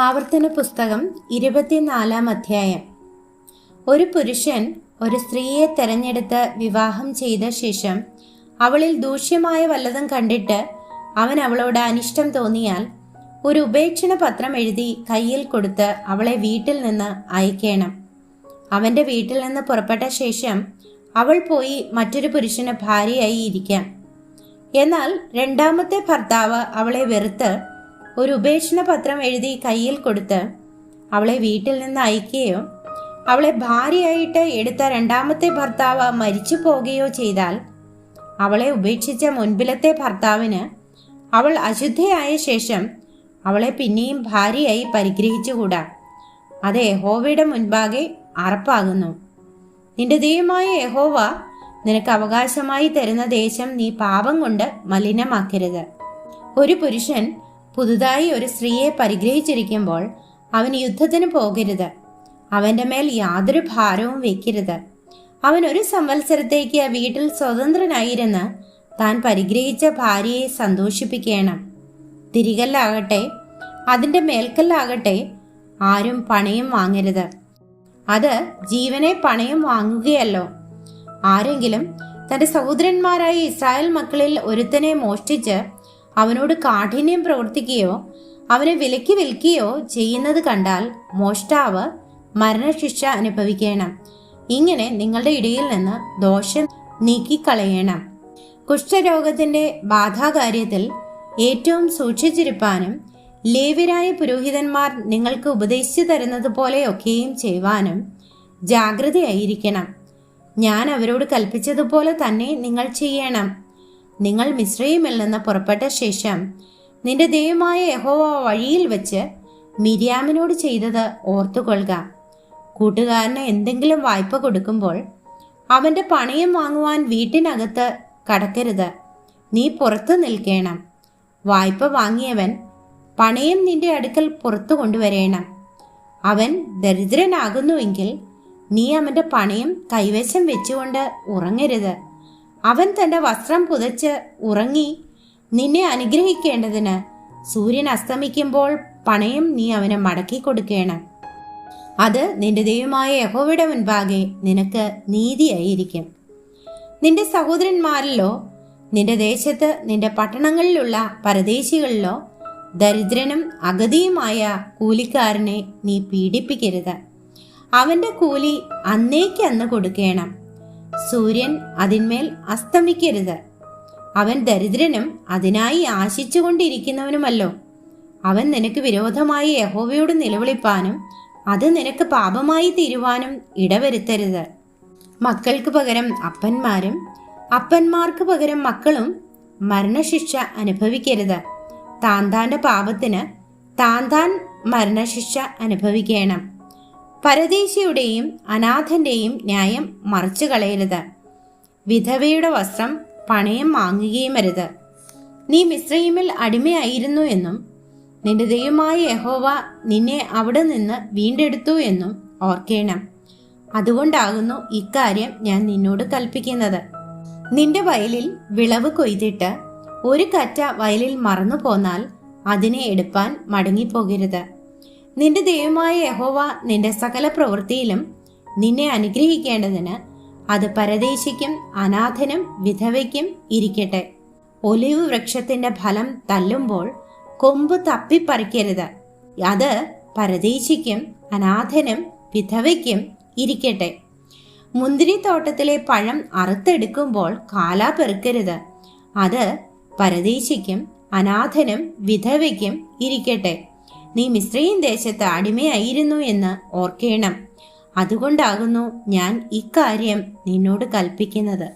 ആവർത്തന പുസ്തകം 24-ാം അധ്യായം. ഒരു പുരുഷൻ ഒരു സ്ത്രീയെ തെരഞ്ഞെടുത്ത് വിവാഹം ചെയ്ത ശേഷം അവളിൽ ദൂഷ്യമായ വല്ലതും കണ്ടിട്ട് അവൻ അവളോട് അനിഷ്ടം തോന്നിയാൽ ഒരു ഉപേക്ഷണ പത്രം എഴുതി കയ്യിൽ കൊടുത്ത് അവളെ വീട്ടിൽ നിന്ന് അയക്കണം. അവന്റെ വീട്ടിൽ നിന്ന് പുറപ്പെട്ട ശേഷം അവൾ പോയി മറ്റൊരു പുരുഷന് ഭാര്യയായി ഇരിക്കാം. എന്നാൽ രണ്ടാമത്തെ ഭർത്താവ് അവളെ വെറുത്ത് ഒരു ഉപേക്ഷണ പത്രം എഴുതി കയ്യിൽ കൊടുത്ത് അവളെ വീട്ടിൽ നിന്ന് അയക്കുകയോ അവളെ ഭാര്യയായിട്ട് എടുത്ത രണ്ടാമത്തെ ഭർത്താവ് മരിച്ചു പോകുകയോ ചെയ്താൽ അവളെ ഉപേക്ഷിച്ച മുൻപിലത്തെ ഭർത്താവിന് അവൾ അശുദ്ധയായ ശേഷം അവളെ പിന്നെയും ഭാര്യയായി പരിഗ്രഹിച്ചുകൂടാ. അത് യഹോവയുടെ മുൻപാകെ അറപ്പാകുന്നു. നിന്റെ ദൈവമായ യഹോവ നിനക്ക് അവകാശമായി തരുന്ന ദേശം നീ പാപം കൊണ്ട് മലിനമാക്കരുത്. ഒരു പുരുഷൻ പുതുതായി ഒരു സ്ത്രീയെ പരിഗ്രഹിച്ചിരിക്കുമ്പോൾ അവൻ യുദ്ധത്തിന് പോകരുത്. അവന്റെ മേൽ യാതൊരു ഭാരവും വെക്കരുത്. അവൻ ഒരു സംവത്സരത്തേക്ക് വീട്ടിൽ സ്വതന്ത്രനായിരുന്ന് താൻ പരിഗ്രഹിച്ച ഭാര്യയെ സന്തോഷിപ്പിക്കണം. തിരികല്ലാകട്ടെ അതിൻ്റെ മേൽക്കല്ലാകട്ടെ ആരും പണയം വാങ്ങരുത്. അത് ജീവനെ പണയം വാങ്ങുകയല്ലോ. ആരെങ്കിലും തൻ്റെ സഹോദരന്മാരായ ഇസ്രായേൽ മക്കളിൽ ഒരുത്തനെ മോഷ്ടിച്ച് അവനോട് കാഠിന്യം പ്രവർത്തിക്കുകയോ അവനെ വിലക്കി വിൽക്കുകയോ ചെയ്യുന്നത് കണ്ടാൽ മോഷ്ടാവ് മരണശിക്ഷ അനുഭവിക്കണം. ഇങ്ങനെ നിങ്ങളുടെ ഇടയിൽ നിന്ന് ദോഷം നീക്കിക്കളയണം. കുഷ്ഠരോഗത്തിന്റെ ബാധാകാര്യത്തിൽ ഏറ്റവും സൂക്ഷിച്ചിരിപ്പാനും ലേവ്യരായ പുരോഹിതന്മാർ നിങ്ങൾക്ക് ഉപദേശിച്ചു തരുന്നത് പോലെയൊക്കെയും ചെയ്യുവാനും ജാഗ്രതയായിരിക്കണം. ഞാൻ അവരോട് കൽപ്പിച്ചതുപോലെ തന്നെ നിങ്ങൾ ചെയ്യണം. നിങ്ങൾ മിസ്രയീമിൽ നിന്ന് പുറപ്പെട്ട ശേഷം നിന്റെ ദൈവമായ യഹോവ വഴിയിൽ വെച്ച് മിര്യാമിനോട് ചെയ്തത് ഓർത്തുകൊള്ളുക. കൂട്ടുകാരന് എന്തെങ്കിലും വായ്പ കൊടുക്കുമ്പോൾ അവന്റെ പണയം വാങ്ങുവാൻ വീട്ടിനകത്ത് കടക്കരുത്. നീ പുറത്തു നിൽക്കണം. വായ്പ വാങ്ങിയവൻ പണയം നിന്റെ അടുക്കൽ പുറത്തു കൊണ്ടുവരേണം. അവൻ ദരിദ്രനാകുന്നുവെങ്കിൽ നീ അവന്റെ പണയം കൈവശം വെച്ചുകൊണ്ട് ഉറങ്ങരുത്. അവൻ തന്റെ വസ്ത്രം പുതച്ച് ഉറങ്ങി നിന്നെ അനുഗ്രഹിക്കേണ്ടതിന് സൂര്യൻ അസ്തമിക്കുമ്പോൾ പണയം നീ അവന് മടക്കി കൊടുക്കണം. അത് നിന്റെ ദൈവമായ യഹോവയുടെ മുൻപാകെ നിനക്ക് നീതിയായിരിക്കും. നിന്റെ സഹോദരന്മാരിലോ നിന്റെ ദേശത്ത് നിന്റെ പട്ടണങ്ങളിലുള്ള പരദേശികളിലോ ദരിദ്രനും അഗതിയുമായ കൂലിക്കാരനെ നീ പീഡിപ്പിക്കരുത്. അവന്റെ കൂലി അന്നേക്കന്ന് കൊടുക്കണം. സൂര്യൻ അതിന്മേൽ അസ്തമിക്കരുത്. അവൻ ദരിദ്രനും അതിനായി ആശിച്ചുകൊണ്ടിരിക്കുന്നവനുമല്ലോ. അവൻ നിനക്ക് വിരോധമായി യഹോവയോട് നിലവിളിപ്പാനും അത് നിനക്ക് പാപമായി തീരുവാനും ഇടവരുത്തരുത്. മക്കൾക്ക് പകരം അപ്പന്മാരും അപ്പന്മാർക്ക് പകരം മക്കളും മരണശിക്ഷ അനുഭവിക്കരുത്. താന്താന്റെ പാപത്തിന് താന്താൻ മരണശിക്ഷ അനുഭവിക്കണം. പരദേശിയുടെയും അനാഥന്റെയും ന്യായം മറിച്ചു കളയരുത്. വിധവയുടെ വസ്ത്രം പണയം വാങ്ങുകയുമരുത്. നീ മിസ്രയീമിൽ അടിമയായിരുന്നു എന്നും നിന്റെ ദൈവമായ യഹോവ നിന്നെ അവിടെ നിന്ന് വീണ്ടെടുത്തു എന്നും ഓർക്കണം. അതുകൊണ്ടാകുന്നു ഇക്കാര്യം ഞാൻ നിന്നോട് കൽപ്പിക്കുന്നത്. നിന്റെ വയലിൽ വിളവ് കൊയ്തിട്ട് ഒരു കറ്റ വയലിൽ മറന്നു പോന്നാൽ അതിനെ എടുപ്പാൻ മടങ്ങിപ്പോകരുത്. നിന്റെ ദൈവമായ യഹോവ നിന്റെ സകല പ്രവൃത്തിയിലും നിന്നെ അനുഗ്രഹിക്കേണ്ടതിന് അത് പരദേശിക്കും അനാഥനും വിധവയ്ക്കും ഇരിക്കട്ടെ. ഒലിവ് വൃക്ഷത്തിന്റെ ഫലം തല്ലുമ്പോൾ കൊമ്പ് തപ്പിപ്പറിക്കരുത്. അത് പരദേശിക്കും അനാഥനും വിധവയ്ക്കും ഇരിക്കട്ടെ. മുന്തിരിത്തോട്ടത്തിലെ പഴം അറുത്തെടുക്കുമ്പോൾ കാല പെറുക്കരുത്. അത് പരദേശിക്കും അനാഥനും വിധവയ്ക്കും ഇരിക്കട്ടെ. നീ മിസ്രയീം ദേശത്ത് അടിമയായിരുന്നു എന്ന് ഓർക്കണം. അതുകൊണ്ടാകുന്നു ഞാൻ ഇക്കാര്യം നിന്നോട് കൽപ്പിക്കുന്നത്.